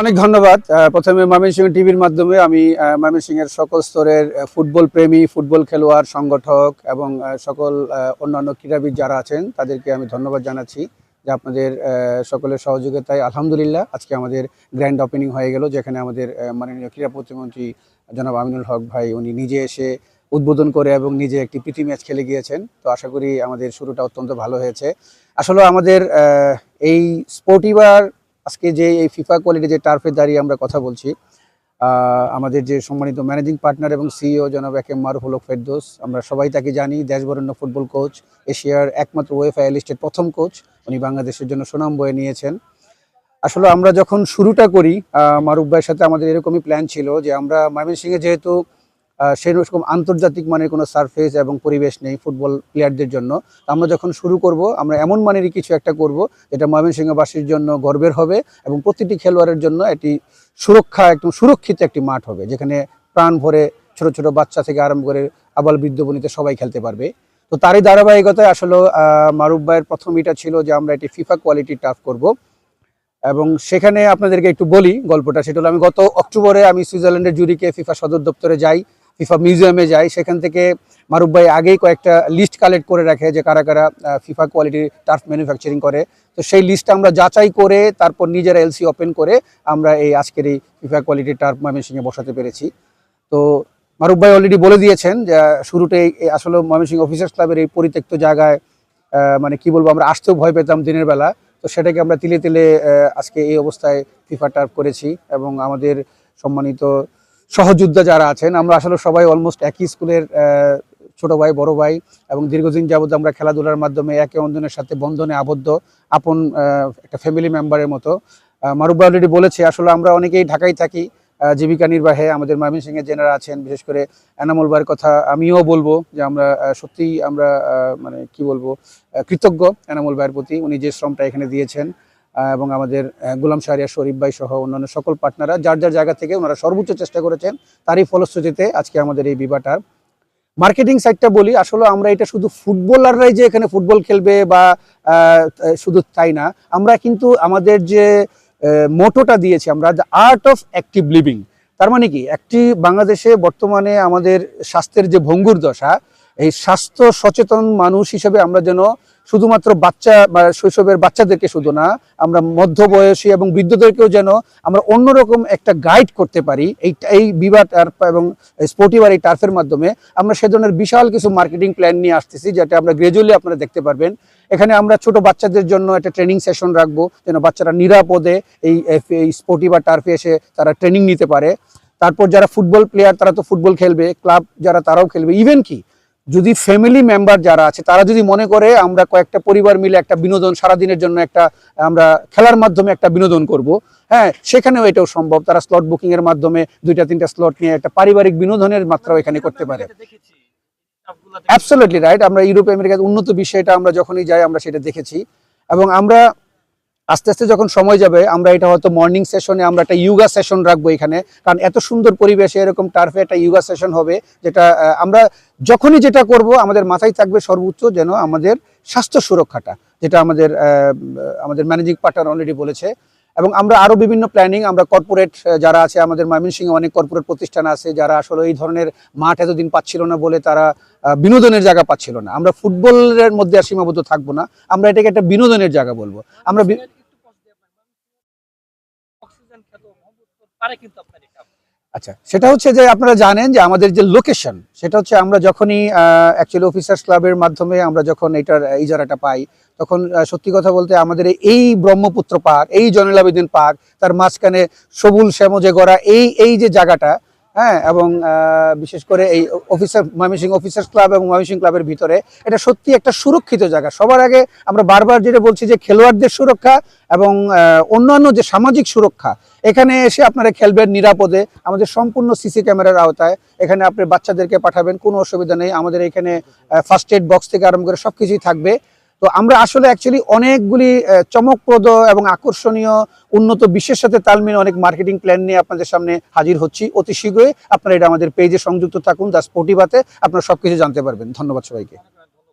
অনেক ধন্যবাদ। প্রথমে ময়মনসিংহ টিভির মাধ্যমে আমি ময়মনসিংহের সকল স্তরের ফুটবল প্রেমী, ফুটবল খেলোয়াড়, সংগঠক এবং সকল অন্যান্য ক্রীড়াবিদ যারা আছেন তাদেরকে আমি ধন্যবাদ জানাচ্ছি যে আপনাদের সকলের সহযোগিতায় আলহামদুলিল্লাহ আজকে আমাদের গ্র্যান্ড ওপেনিং হয়ে গেল, যেখানে আমাদের মাননীয় ক্রীড়া প্রতিমন্ত্রী জনাব আমিনুল হক ভাই উনি নিজে এসে উদ্বোধন করে এবং নিজে একটি প্রীতি ম্যাচ খেলে গিয়েছেন। তো আশা করি আমাদের শুরুটা অত্যন্ত ভালো হয়েছে। আসলে আমাদের এই স্পোর্টিভার আজকে যে এই ফিফা কোয়ালিটি যে টার্ফে দাঁড়িয়ে আমরা কথা বলছি, আমাদের যে সম্মানিত ম্যানেজিং পার্টনার এবং সিইও জনাব একেএম মারুফুল হক ফেরদৌস, আমরা সবাই তাকে জানি, দেশবরেণ্য ফুটবল কোচ, এশিয়ার একমাত্র ওয়েফা লিস্টের প্রথম কোচ। উনি বাংলাদেশের জন্য সুনাম বয়ে নিয়েছেন। আসলে আমরা যখন শুরুটা করি মারুফ ভাইয়ের সাথে আমাদের এরকমই প্ল্যান ছিল যে আমরা ময়মনসিংহে যেহেতু সেরকম আন্তর্জাতিক মানের কোনো সারফেস এবং পরিবেশ নেই ফুটবল প্লেয়ারদের জন্য, আমরা যখন শুরু করব আমরা এমন মানেরই কিছু একটা করব যেটা ময়মনসিংহবাসীর জন্য গর্বের হবে এবং প্রতিটি খেলোয়াড়ের জন্য একটি একদম সুরক্ষিত একটি মাঠ হবে, যেখানে প্রাণ ভরে ছোট ছোট বাচ্চা থেকে আরম্ভ করে আবাল বৃদ্ধ বনিতে সবাই খেলতে পারবে। তো তারই ধারাবাহিকতায় আসলে মারুফ ভাইয়ের প্রথম এটা ছিল যে আমরা একটি ফিফা কোয়ালিটি টার্ফ করব। এবং সেখানে আপনাদেরকে একটু বলি গল্পটা, সেটা হলো আমি গত অক্টোবরে আমি সুইজারল্যান্ডের জুরিকে ফিফা সদর দপ্তরে যাই, ফিফা মিউজিয়ামে যাই। সেখান থেকে মারুফ ভাই আগেই কয়েকটা লিস্ট কালেক্ট করে রাখে যে কারা কারা ফিফা কোয়ালিটি টার্ফ ম্যানুফ্যাকচারিং করে। তো সেই লিস্টটা আমরা যাচাই করে তারপর নিজেরা এলসি ওপেন করে আমরা এই আজকের এই ফিফা কোয়ালিটি টার্ফ ময়মনসিংহে বসাতে পেরেছি। তো মারুফ ভাই অলরেডি বলে দিয়েছেন যে শুরুতে আসলে ময়মনসিংহ অফিসার্স ক্লাবের এই পরিত্যক্ত জায়গায় মানে কি বলবো, আমরা আসতেও ভয় পেতাম দিনের বেলা। তো সেটাকে আমরা তিলে তিলে আজকে এই অবস্থায় ফিফা টার্ফ করেছি এবং আমাদের সম্মানিত সহযোদ্ধা যারা আছেন, আমরা আসলে সবাই অলমোস্ট একই স্কুলের ছোট ভাই বড় ভাই এবং দীর্ঘদিন যাবত আমরা খেলাধুলার মাধ্যমে একে অন্যের সাথে বন্ধনে আবদ্ধ আপন একটা ফ্যামিলি মেম্বারের মতো। মারুফ ভাই অলরেডি বলেছে আসলে আমরা অনেকেই ঢাকায় থাকি জীবিকা নির্বাহে। আমাদের ময়মনসিংহের জেনারা আছেন, বিশেষ করে এনামুল ভাইয়ের কথা আমিও বলবো যে আমরা সত্যিই আমরা মানে কি বলবো কৃতজ্ঞ এনামুল ভাইয়ের প্রতি, উনি যে শ্রমটা এখানে দিয়েছেন এবং আমাদের গোলাম শাহরিয়ার শরীফ ভাই সহ অন্যান্য সকল পার্টনাররা যার যার জায়গা থেকে ওনারা সর্বোচ্চ চেষ্টা করেছেন। তারই ফলশ্রুতিতে আজকে আমাদের এই বিবাটার মার্কেটিং সাইডটা বলি। আসলে আমরা এটা শুধু ফুটবলাররাই যে এখানে ফুটবল খেলবে বা শুধু তাই না, আমরা কিন্তু আমাদের যে মোটোটা দিয়েছি আমরা, the art of active living. তার মানে কি, একটি বাংলাদেশে বর্তমানে আমাদের স্বাস্থ্যের যে ভঙ্গুর দশা, এই স্বাস্থ্য সচেতন মানুষ হিসেবে আমরা যেন শুধুমাত্র বাচ্চা বা শৈশবের বাচ্চাদেরকে শুধু না, আমরা মধ্যবয়সী এবং বৃদ্ধদেরকেও যেন আমরা অন্যরকম একটা গাইড করতে পারি এই বিবা টার্ফ এবং স্পোর্টিভার এই টার্ফের মাধ্যমে। আমরা সে ধরনের বিশাল কিছু মার্কেটিং প্ল্যান নিয়ে আসতেছি, যেটা আমরা গ্রাজুয়ালি আপনারা দেখতে পারবেন। এখানে আমরা ছোট বাচ্চাদের জন্য একটা ট্রেনিং সেশন রাখবো, যেন বাচ্চারা নিরাপদে এই স্পোর্টিভার টার্ফে এসে তারা ট্রেনিং নিতে পারে। তারপর যারা ফুটবল প্লেয়ার তারা তো ফুটবল খেলবে, ক্লাব যারা তারাও খেলবে। ইভেন কি যদি ফ্যামিলি মেম্বার যারা আছে তারা যদি মনে করে আমরা কয়েকটা পরিবার মিলে একটা বিনোদন সারাদিনের জন্য একটা আমরা খেলার মাধ্যমে একটা বিনোদন করব, হ্যাঁ সেখানেও এটাও সম্ভব। তারা স্লট বুকিং এর মাধ্যমে 2-3টা স্লট নিয়ে একটা পারিবারিক বিনোদনের মাত্রাও এখানে করতে পারে। Absolutely right. আমরা ইউরোপ আমেরিকার উন্নত বিষয়টা আমরা যখনই যাই আমরা সেটা দেখেছি এবং আমরা আস্তে আস্তে যখন সময় যাবে আমরা এটা হয়তো মর্নিং সেশনে আমরা একটা ইয়োগা সেশন রাখবো এখানে, কারণ এত সুন্দর পরিবেশে এরকম টার্ফে একটা ইয়োগা সেশন হবে, যেটা আমরা যখনই যেটা করব আমাদের মাথায় থাকবে সর্বোচ্চ যেন আমাদের স্বাস্থ্য সুরক্ষাটা, যেটা আমাদের ম্যানেজিং পার্টনার অলরেডি বলেছে। এবং আমরা আরও বিভিন্ন প্ল্যানিং, আমরা কর্পোরেট যারা আছে আমাদের ময়মনসিংহে অনেক কর্পোরেট প্রতিষ্ঠান আছে যারা আসলে এই ধরনের মাঠ এতদিন পাচ্ছিল না বলে তারা বিনোদনের জায়গা পাচ্ছিল না। আমরা ফুটবলের মধ্যে আর সীমাবদ্ধ থাকবো না, আমরা এটাকে একটা বিনোদনের জায়গা বলবো। আমরা আচ্ছা, সেটা হচ্ছে যে আপনারা জানেন যে আমাদের যে লোকেশন সেটা হচ্ছে আমরা যখনই অ্যাকচুয়ালি অফিসার্স ক্লাবের মাধ্যমে আমরা যখন এটার ইজারাটা পাই, তখন সত্যি কথা বলতে আমাদের এই ব্রহ্মপুত্র পার্ক, এই জয়নুল আবেদিন পার্ক, তার মাঝখানে সবুজ শ্যামজে গড়া এই যে জায়গাটা, হ্যাঁ, এবং বিশেষ করে এই ময়মনসিংহ অফিসার্স ক্লাব এবং ময়মনসিংহ ক্লাবের ভিতরে এটা সত্যি একটা সুরক্ষিত জায়গা। সবার আগে আমরা বারবার যেটা বলছি যে খেলোয়াড়দের সুরক্ষা এবং অন্যান্য যে সামাজিক সুরক্ষা, এখানে এসে আপনারা খেলবেন নিরাপদে আমাদের সম্পূর্ণ সিসি ক্যামেরার আওতায়। এখানে আপনি বাচ্চাদেরকে পাঠাবেন, কোনো অসুবিধা নেই। আমাদের এখানে ফার্স্ট এড বক্স থেকে আরম্ভ করে সবকিছুই থাকবে। তো আমরা আসলে অ্যাকচুয়ালি অনেকগুলি চমকপ্রদ এবং আকর্ষণীয় উন্নত বিশ্বের সাথে তাল মিলিয়ে অনেক মার্কেটিং প্ল্যান নিয়ে আপনাদের সামনে হাজির হচ্ছি অতি শীঘ্রই। আপনারা এটা আমাদের পেজে সংযুক্ত থাকুন, দ্য স্পোর্টিভাতে আপনারা সবকিছু জানতে পারবেন। ধন্যবাদ সবাইকে।